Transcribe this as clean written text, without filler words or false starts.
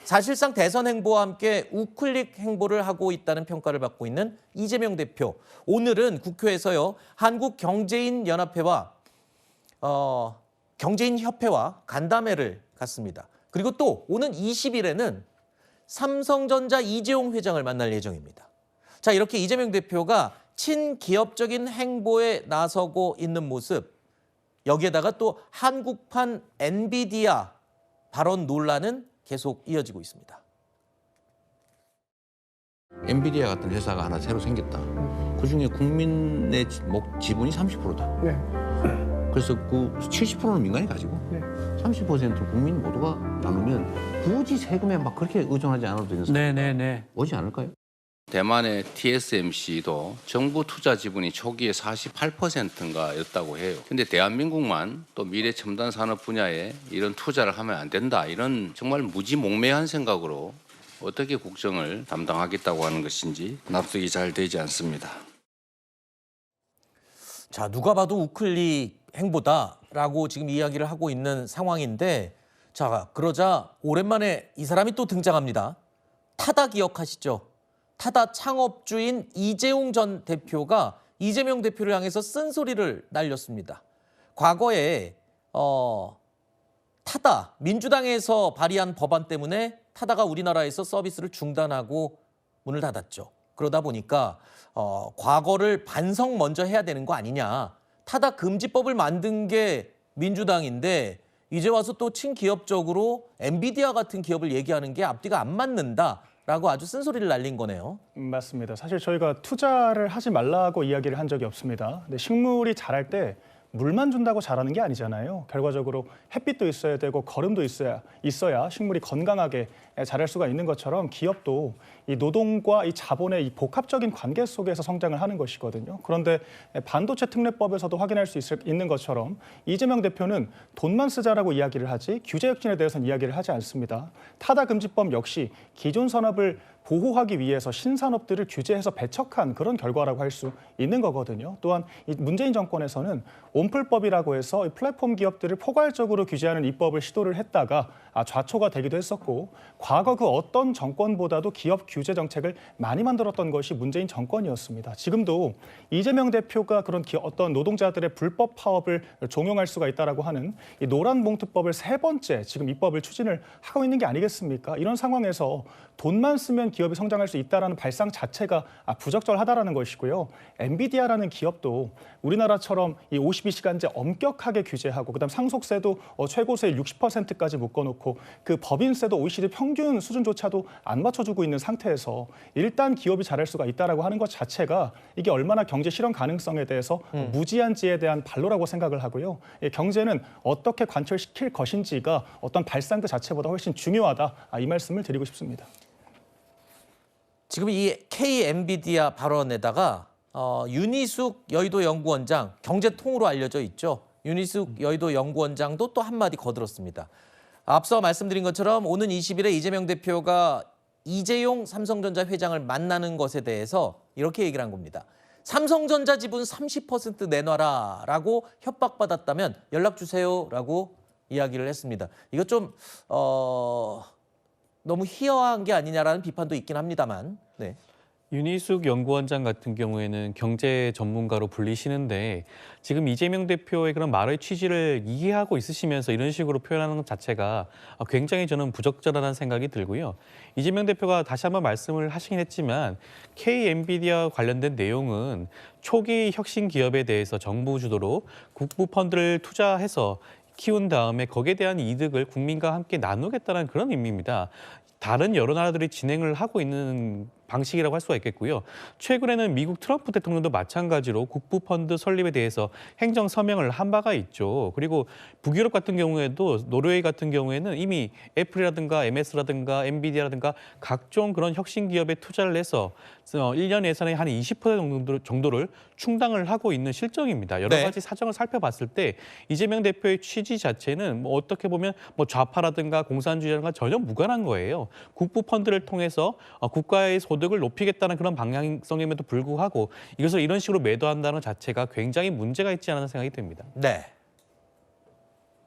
사실상 대선 행보와 함께 우클릭 행보를 하고 있다는 평가를 받고 있는 이재명 대표. 오늘은 국회에서요, 한국경제인연합회와 경제인협회와 간담회를 갖습니다. 그리고 또 오는 20일에는 삼성전자 이재용 회장을 만날 예정입니다. 자, 이렇게 이재명 대표가 친기업적인 행보에 나서고 있는 모습, 여기에다가 또 한국판 엔비디아 발언 논란은 계속 이어지고 있습니다. 엔비디아 같은 회사가 하나 새로 생겼다. 그중에 국민의 지분이 30%다. 네. 그래서 그 70%는 민간이 가지고 네. 30%는 국민 모두가 나누면 굳이 세금에 막 그렇게 의존하지 않아도 되는 상황이 오지 않을까요? 대만의 TSMC도 정부 투자 지분이 초기에 48%인가였다고 해요. 근데 대한민국만 또 미래 첨단 산업 분야에 이런 투자를 하면 안 된다. 이런 정말 무지몽매한 생각으로 어떻게 국정을 담당하겠다고 하는 것인지 납득이 잘 되지 않습니다. 자, 누가 봐도 우클릭 행보다라고 지금 이야기를 하고 있는 상황인데, 자, 그러자 오랜만에 이 사람이 또 등장합니다. 타다 기억하시죠? 타다 창업주인 이재용 전 대표가 이재명 대표를 향해서 쓴소리를 날렸습니다. 과거에 타다, 민주당에서 발의한 법안 때문에 타다가 우리나라에서 서비스를 중단하고 문을 닫았죠. 그러다 보니까 과거를 반성 먼저 해야 되는 거 아니냐. 타다 금지법을 만든 게 민주당인데 이제 와서 또 친기업적으로 엔비디아 같은 기업을 얘기하는 게 앞뒤가 안 맞는다라고 아주 쓴소리를 날린 거네요. 맞습니다. 사실 저희가 투자를 하지 말라고 이야기를 한 적이 없습니다. 근데 식물이 자랄 때 물만 준다고 자라는 게 아니잖아요. 결과적으로 햇빛도 있어야 되고 거름도 있어야 식물이 건강하게 자랄 수가 있는 것처럼 기업도 이 노동과 이 자본의 이 복합적인 관계 속에서 성장을 하는 것이거든요. 그런데 반도체 특례법에서도 확인할 수 있는 것처럼 이재명 대표는 돈만 쓰자라고 이야기를 하지 규제 혁신에 대해서는 이야기를 하지 않습니다. 타다 금지법 역시 기존 산업을 보호하기 위해서 신산업들을 규제해서 배척한 그런 결과라고 할 수 있는 거거든요. 또한 이 문재인 정권에서는 온풀법이라고 해서 이 플랫폼 기업들을 포괄적으로 규제하는 입법을 시도를 했다가 좌초가 되기도 했었고, 과거 그 어떤 정권보다도 기업 규제 정책을 많이 만들었던 것이 문재인 정권이었습니다. 지금도 이재명 대표가 그런 어떤 노동자들의 불법 파업을 종용할 수가 있다라고 하는 이 노란봉투법을 세 번째 지금 입법을 추진을 하고 있는 게 아니겠습니까? 이런 상황에서 돈만 쓰면 기업이 성장할 수 있다는 발상 자체가 부적절하다라는 것이고요. 엔비디아라는 기업도 우리나라처럼 이 52시간제 엄격하게 규제하고 그다음 상속세도 최고세율 60%까지 묶어놓고 그 법인세도 OECD 평균 수준조차도 안 맞춰주고 있는 상태에서 일단 기업이 잘할 수가 있다라고 하는 것 자체가 이게 얼마나 경제 실현 가능성에 대해서 무지한지에 대한 반로라고 생각을 하고요. 경제는 어떻게 관철시킬 것인지가 어떤 발상 그 자체보다 훨씬 중요하다. 이 말씀을 드리고 싶습니다. 지금 이 K 엔비디아 발언에다가 윤희숙 여의도 연구원장, 경제통으로 알려져 있죠. 윤희숙 여의도 연구원장도 또 한마디 거들었습니다. 앞서 말씀드린 것처럼 오는 20일에 이재명 대표가 이재용 삼성전자 회장을 만나는 것에 대해서 이렇게 얘기를 한 겁니다. 삼성전자 지분 30% 내놔라라고 협박받았다면 연락 주세요라고 이야기를 했습니다. 이거 좀 너무 희화한 게 아니냐라는 비판도 있긴 합니다만. 네. 윤희숙 연구원장 같은 경우에는 경제 전문가로 불리시는데 지금 이재명 대표의 그런 말의 취지를 이해하고 있으시면서 이런 식으로 표현하는 것 자체가 굉장히 저는 부적절하다는 생각이 들고요. 이재명 대표가 다시 한번 말씀을 하시긴 했지만 K 엔비디아 관련된 내용은 초기 혁신 기업에 대해서 정부 주도로 국부 펀드를 투자해서 키운 다음에 거기에 대한 이득을 국민과 함께 나누겠다는 그런 의미입니다. 다른 여러 나라들이 진행을 하고 있는 방식이라고 할 수가 있겠고요. 최근에는 미국 트럼프 대통령도 마찬가지로 국부펀드 설립에 대해서 행정 서명을 한 바가 있죠. 그리고 북유럽 같은 경우에도 노르웨이 같은 경우에는 이미 애플이라든가 MS라든가 엔비디아라든가 각종 그런 혁신 기업에 투자를 해서 1년 예산의 한 20% 정도를 충당을 하고 있는 실정입니다. 여러 가지 사정을 살펴봤을 때 이재명 대표의 취지 자체는 어떻게 보면 좌파라든가 공산주의라든가 전혀 무관한 거예요. 국부펀드를 통해서 국가의 소득을 높이겠다는 그런 방향성임에도 불구하고 이것을 이런 식으로 매도한다는 자체가 굉장히 문제가 있지 않은 생각이 듭니다. 네.